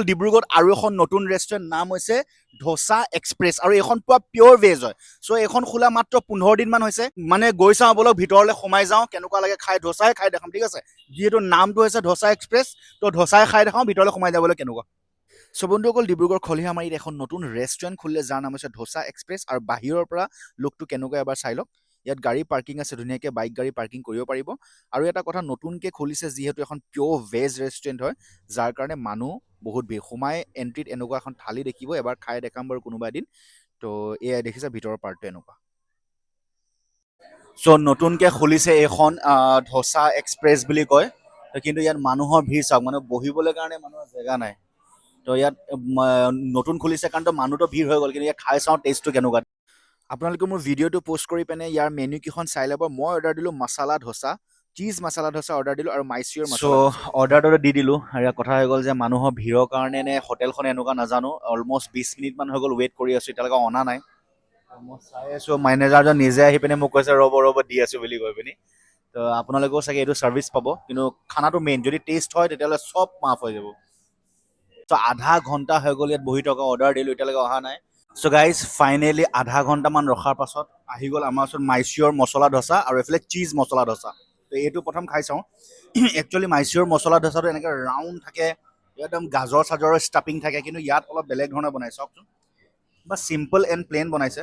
ডিব্ৰুগড়ত আৰু এখন নতুন ৰেষ্টুৰেণ্ট নাম হৈছে ধোচা এক্সপ্ৰেছ আৰু এইখন পুৰা পিয়'ৰ ভেজ হয় চ' এইখন খোলা মাত্ৰ 15 দিনমান হৈছে মানে গৈ চাওঁ বলক ভিতৰলৈ সোমাই যাওঁ কেনেকুৱা লাগে খাই ধোচাই খাই দেখাম ঠিক আছে যিহেতু নামটো হৈছে ধোচা এক্সপ্ৰেছ তো ধোচাই খাই দেখাওঁ ভিতৰলৈ সোমাই যাবলৈ কেনেকুৱা চ' বন্ধুসকল ডিব্ৰুগড় খলিহামাৰীত এখন নতুন ৰেষ্টুৰেণ্ট খুলিলে যাৰ নাম হৈছে ধোচা এক্সপ্ৰেছ আৰু বাহিৰৰ পৰা লুকটো কেনেকুৱা এবাৰ চাই লওক ইয়াত গাড়ী পাৰ্কিং আছে ধুনীয়াকৈ বাইক গাড়ী পাৰ্কিং কৰিব পাৰিব আৰু এটা কথা নতুনকৈ খুলিছে যিহেতু এখন পিয়'ৰ ভেজ ৰেষ্টুৰেণ্ট হয় যাৰ কাৰণে মানুহ বহুত ভিৰ সোমাই এণ্ট্ৰিত এনেকুৱা এখন থালি দেখিব এবাৰ খাই দেখাম বাৰু কোনোবা এদিন তো এয়াই দেখিছে ভিতৰৰ পাৰ্টটো এনেকুৱা চ' নতুনকৈ খুলিছে এইখন ধোচা এক্সপ্ৰেছ বুলি কয় কিন্তু ইয়াত মানুহৰ ভিৰ চাওক মানে বহিবলৈ কাৰণে মানুহৰ জেগা নাই তো ইয়াত নতুন খুলিছে কাৰণ তো মানুহটো ভিৰ হৈ গ'ল কিন্তু ইয়াত খাই চাওঁ টেষ্টটো কেনেকুৱা আপোনালোকে মোৰ ভিডিঅ'টো প'ষ্ট কৰি পিনে ইয়াৰ মেনু কেইখন চাই ল'ব মই অৰ্ডাৰ দিলোঁ মছালা ধোচা চীজ মছালা ধোচা অৰ্ডাৰ দিলোঁ আৰু মাইচিয়ৰ মছলা অৰ্ডাৰটো দি দিলোঁ আৰু ইয়াৰ কথা হৈ গ'ল যে মানুহৰ ভিৰৰ কাৰণে নে হোটেলখনে এনেকুৱা নাজানো অলমষ্ট 20 মিনিটমান হৈ গ'ল ৱেইট কৰি আছোঁ এতিয়ালৈকে অনা নাই মই চাই আছোঁ মেনেজাৰজন নিজে আহি পিনে মোক কৈছে ৰ'ব দি আছোঁ বুলি কৈ পিনি তো আপোনালোকেও চাগে এইটো ছাৰ্ভিচ পাব কিন্তু খানাটো মেইন যদি টেষ্ট হয় তেতিয়াহ'লে চব মাফ হৈ যাব ত' আধা ঘণ্টা হৈ গ'ল ইয়াত বহি থকা অৰ্ডাৰ দিলোঁ এতিয়ালৈকে অহা নাই চ' গাইজ ফাইনেলি আধা ঘণ্টামান ৰখাৰ পাছত আহি গ'ল আমাৰ ওচৰত মাইচিয়ৰ মছলা ধোচা আৰু এইফালে চীজ মছলা ধোচা তো এইটো প্ৰথম খাই চাওঁ একচুৱেলি মাইচিয়ৰ মছলা ধোচাটো এনেকৈ ৰাউণ্ড থাকে একদম গাজৰ চাজৰৰ ষ্টাফিং থাকে কিন্তু ইয়াত অলপ বেলেগ ধৰণে বনাইছে চাওকচোন বা চিম্পল এণ্ড প্লেইন বনাইছে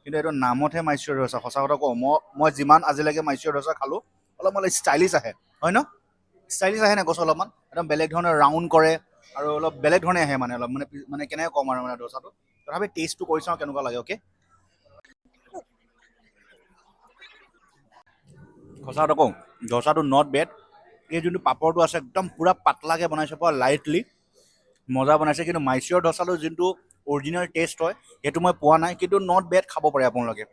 কিন্তু এইটো নামতহে মাইচিয়ৰ ধোচা সঁচা কথা কওঁ মই যিমান আজিলৈকে মাইচিয়ৰ ধোচা খালোঁ অলপমান ষ্টাইলিছ আহে হয় ন ষ্টাইলিছ আহে নাই কৈছোঁ অলপমান একদম বেলেগ ধৰণে ৰাউণ্ড কৰে আৰু অলপ বেলেগ ধৰণে আহে মানে অলপ মানে কেনেকৈ ক'ম আৰু মানে ধোচাটো তথাপি টেষ্টটো কৰি চাওঁ কেনেকুৱা লাগে অ'কে সঁচা কথা কওঁ ধোচাটো নট বেড এই যোনটো পাপৰটো আছে একদম পূৰা পাতলাকৈ বনাইছে পূৰা লাইটলি মজা বনাইছে কিন্তু মাইচিয়ৰ ধোচাটো যোনটো অৰিজিনেল টেষ্ট হয় সেইটো মই পোৱা নাই কিন্তু নট বেড খাব পাৰে আপোনালোকে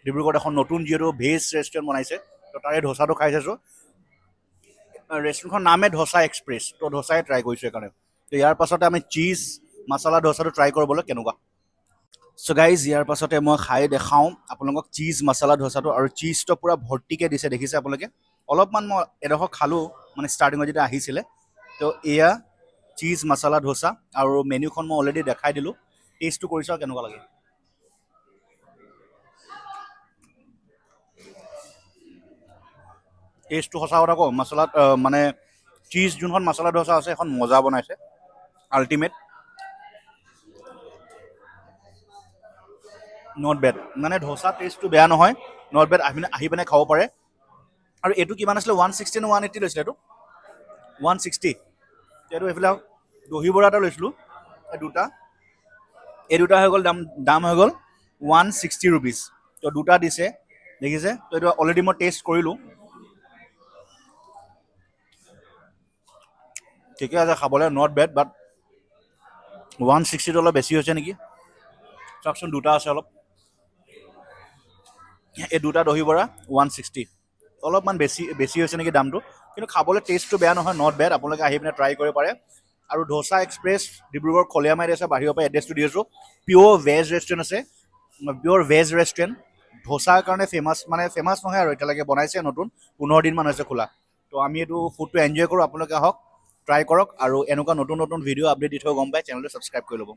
ডিব্ৰুগড়ত এখন নতুন যিহেতু ভেজ ৰেষ্টুৰেণ্ট বনাইছে তো তাৰে ধোচাটো খাই চাইছোঁ ৰেষ্টুৰেণ্টখন নামে ধোচা এক্সপ্ৰেছ তো ধোচাই ট্ৰাই কৰিছোঁ সেইকাৰণে তো ইয়াৰ পাছতে আমি চীজ মছলা ধোচাটো ট্ৰাই কৰিবলৈ কেনেকুৱা চ' গাইজ ইয়াৰ পাছতে মই খাই দেখাওঁ আপোনালোকক চীজ মছলা ধোচাটো আৰু চীজটো পূৰা ভৰ্তিকৈ দিছে দেখিছে আপোনালোকে অলপমান মই এডোখৰ খালোঁ মানে ষ্টাৰ্টিঙত যেতিয়া আহিছিলে তো এয়া চীজ মছলা ধোচা আৰু মেনুখন মই অলৰেডি দেখাই দিলোঁ টেষ্টটো কৰি চাওঁ কেনেকুৱা লাগে টেষ্টটো সঁচা কথা কওঁ মছলাত মানে চীজ যোনখন মছলা ধোচা আছে এখন মজা বনাইছে আল্টিমেট নট বেড মানে ধোচা টেষ্টটো বেয়া নহয় নট বেড আহি পিনে খাব পাৰে আৰু এইটো কিমান আছিলে 160 নে 180 লৈছিলে এইটো 160 এইটো এইফালে দহি বৰা এটা লৈছিলোঁ এই দুটা হৈ গ'ল দাম হৈ গ'ল 160 ৰুপিজ তো দুটা দিছে দেখিছে তো এইটো অলৰেডি মই টেষ্ট কৰিলোঁ ঠিকে আছে খাবলৈ নট বেড বাট 160টো অলপ বেছি হৈছে নেকি চাওকচোন দুটা আছে অলপ এই দুটা দহি বৰা 160 অলপমান বেছি হৈছে নেকি দামটো কিন্তু খাবলৈ টেষ্টটো বেয়া নহয় নট বেড আপোনালোকে আহি পিনে ট্ৰাই কৰিব পাৰে আৰু ধোচা এক্সপ্ৰেছ ডিব্ৰুগড় খলিয়ামাৰীত আছে বাহিৰৰ পৰা এড্ৰেছটো দি আছোঁ পিয়'ৰ ভেজ ৰেষ্টুৰেণ্ট আছে পিয়'ৰ ভেজ ৰেষ্টুৰেণ্ট ধোচাৰ কাৰণে ফেমাছ মানে ফেমাছ নহয় আৰু এতিয়ালৈকে বনাইছে নতুন 15 দিনমান হৈছে খোলা তো আমি এইটো ফুডটো এনজয় কৰোঁ আপোনালোকে আহক ট্ৰাই কৰক আৰু এনেকুৱা নতুন ভিডিঅ' আপডেট দি থৈ গম পায় চেনেলটো ছাবস্ক্ৰাইব কৰি ল'ব